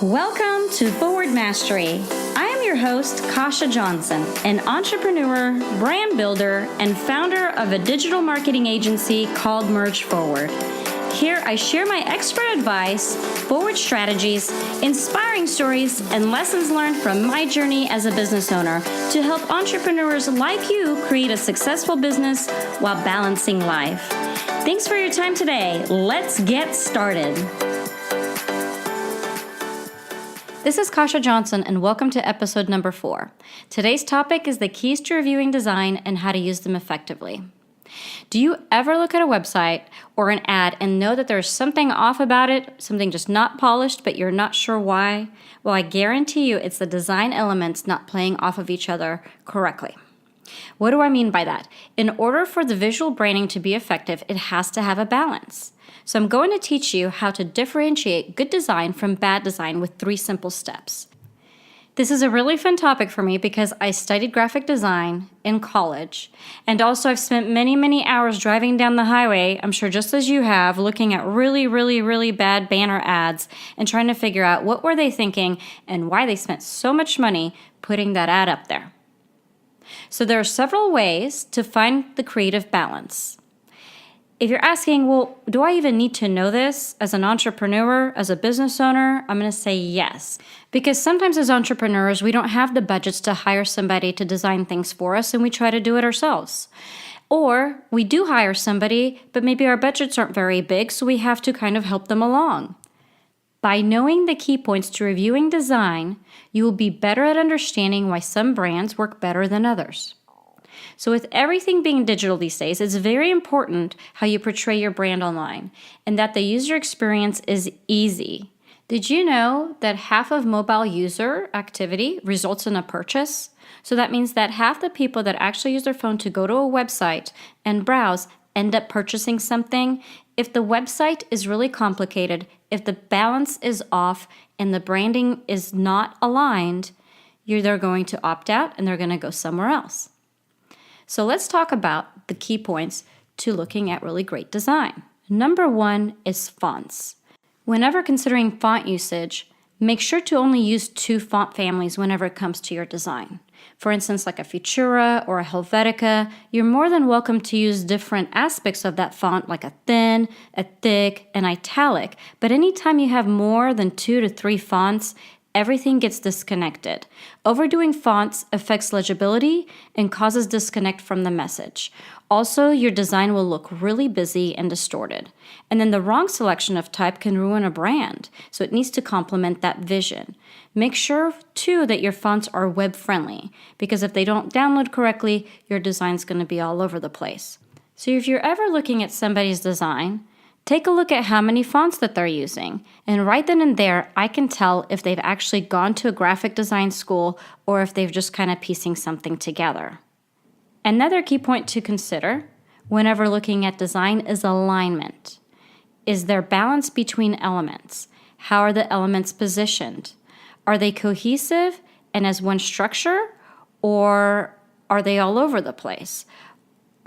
Welcome to Forward Mastery. I am your host, Kasia Johnson, an entrepreneur, brand builder, and founder of a digital marketing agency called Merge Forward. Here I share my expert advice, forward strategies, inspiring stories, and lessons learned from my journey as a business owner to help entrepreneurs like you create a successful business while balancing life. Thanks for your time today. Let's get started. This is Kasia Johnson, and welcome to episode number 4. Today's topic is the keys to reviewing design and how to use them effectively. Do you ever look at a website or an ad and know that there's something off about it, something just not polished, but you're not sure why? Well, I guarantee you it's the design elements not playing off of each other correctly. What do I mean by that? In order for the visual branding to be effective, it has to have a balance. So I'm going to teach you how to differentiate good design from bad design with 3 simple steps. This is a really fun topic for me because I studied graphic design in college, and also I've spent many hours driving down the highway, I'm sure just as you have, looking at really bad banner ads and trying to figure out what were they thinking and why they spent so much money putting that ad up there. So there are several ways to find the creative balance. If you're asking, well, do I even need to know this as an entrepreneur, as a business owner? I'm going to say yes. Because sometimes as entrepreneurs, we don't have the budgets to hire somebody to design things for us, and we try to do it ourselves. Or we do hire somebody, but maybe our budgets aren't very big, so we have to kind of help them along. By knowing the key points to reviewing design, you will be better at understanding why some brands work better than others. So with everything being digital these days, it's very important how you portray your brand online and that the user experience is easy. Did you know that half of mobile user activity results in a purchase? So that means that half the people that actually use their phone to go to a website and browse end up purchasing something. If the website is really complicated, if the balance is off and the branding is not aligned, they're going to opt out and they're going to go somewhere else. So let's talk about the key points to looking at really great design. Number 1 is fonts. Whenever considering font usage, make sure to only use 2 font families whenever it comes to your design. For instance, like a Futura or a Helvetica, you're more than welcome to use different aspects of that font, like a thin, a thick, and italic. But anytime you have more than 2 to 3 fonts, everything gets disconnected. Overdoing fonts affects legibility and causes disconnect from the message. Also, your design will look really busy and distorted. And then the wrong selection of type can ruin a brand, so it needs to complement that vision. Make sure, too, that your fonts are web-friendly, because if they don't download correctly, your design's going to be all over the place. So if you're ever looking at somebody's design, take a look at how many fonts that they're using, and right then and there, I can tell if they've actually gone to a graphic design school or if they've just kind of piecing something together. Another key point to consider whenever looking at design is alignment. Is there balance between elements? How are the elements positioned? Are they cohesive and as one structure, or are they all over the place?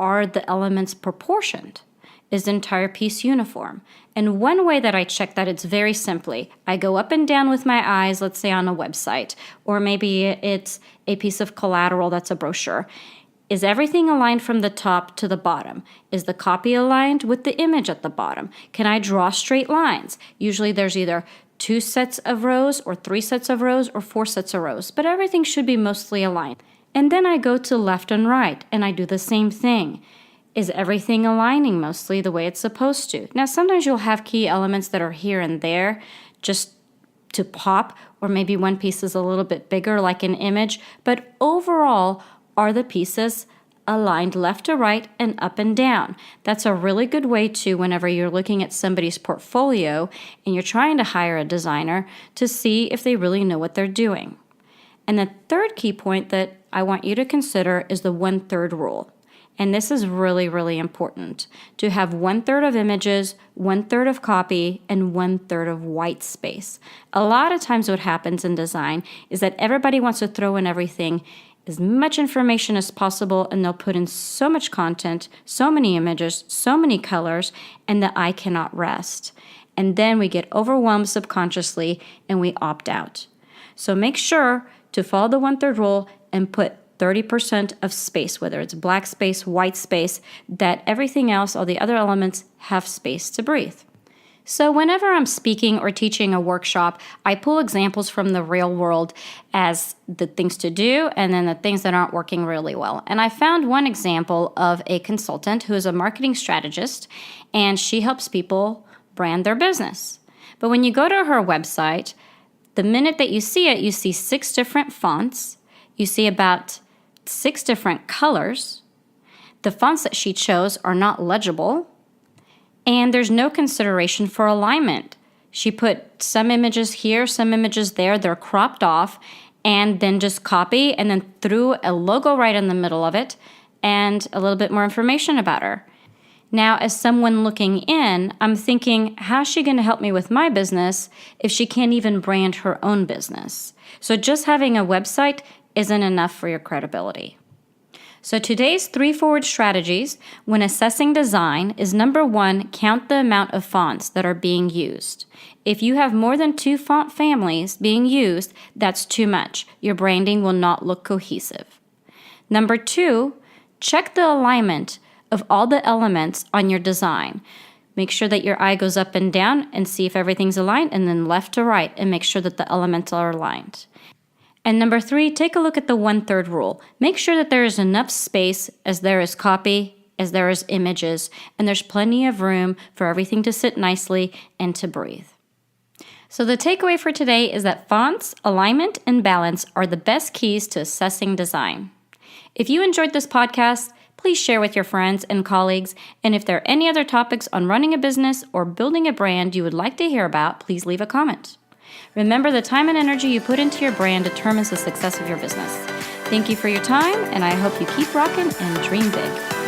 Are the elements proportioned? Is the entire piece uniform? And one way that I check that, it's very simply, I go up and down with my eyes, let's say on a website, or maybe it's a piece of collateral that's a brochure. Is everything aligned from the top to the bottom? Is the copy aligned with the image at the bottom? Can I draw straight lines? Usually there's either 2 sets of rows or 3 sets of rows or 4 sets of rows, but everything should be mostly aligned. And then I go to left and right and I do the same thing. Is everything aligning mostly the way it's supposed to? Now, sometimes you'll have key elements that are here and there just to pop, or maybe one piece is a little bit bigger like an image, but overall, are the pieces aligned left to right and up and down? That's a really good way to, whenever you're looking at somebody's portfolio and you're trying to hire a designer, to see if they really know what they're doing. And the third key point that I want you to consider is the 1/3 rule. And this is really important, to have 1/3 of images, 1/3 of copy, and 1/3 of white space. A lot of times what happens in design is that everybody wants to throw in everything, as much information as possible, and they'll put in so much content, so many images, so many colors, and the eye cannot rest. and then we get overwhelmed subconsciously and we opt out. So make sure to follow the 1/3 rule and put 30% of space, whether it's black space, white space, that everything else, all the other elements, have space to breathe. So whenever I'm speaking or teaching a workshop, I pull examples from the real world as the things to do and then the things that aren't working really well. And I found one example of a consultant who is a marketing strategist, and she helps people brand their business. But when you go to her website, the minute that you see it, you see 6 different fonts. You see about 6 different colors. The fonts that she chose are not legible. And there's no consideration for alignment. She put some images here, some images there. They're cropped off and then just copy and then threw a logo right in the middle of it and a little bit more information about her. Now, as someone looking in, I'm thinking, how's she going to help me with my business if she can't even brand her own business? So just having a website isn't enough for your credibility. So today's 3 forward strategies when assessing design is number 1, count the amount of fonts that are being used. If you have more than 2 font families being used, that's too much. Your branding will not look cohesive. Number 2, check the alignment of all the elements on your design. Make sure that your eye goes up and down and see if everything's aligned, and then left to right and make sure that the elements are aligned. And number 3, take a look at the 1/3 rule. Make sure that there is enough space as there is copy, as there is images, and there's plenty of room for everything to sit nicely and to breathe. So the takeaway for today is that fonts, alignment, and balance are the best keys to assessing design. If you enjoyed this podcast, please share with your friends and colleagues. And if there are any other topics on running a business or building a brand you would like to hear about, please leave a comment. Remember, the time and energy you put into your brand determines the success of your business. Thank you for your time, and I hope you keep rocking and dream big.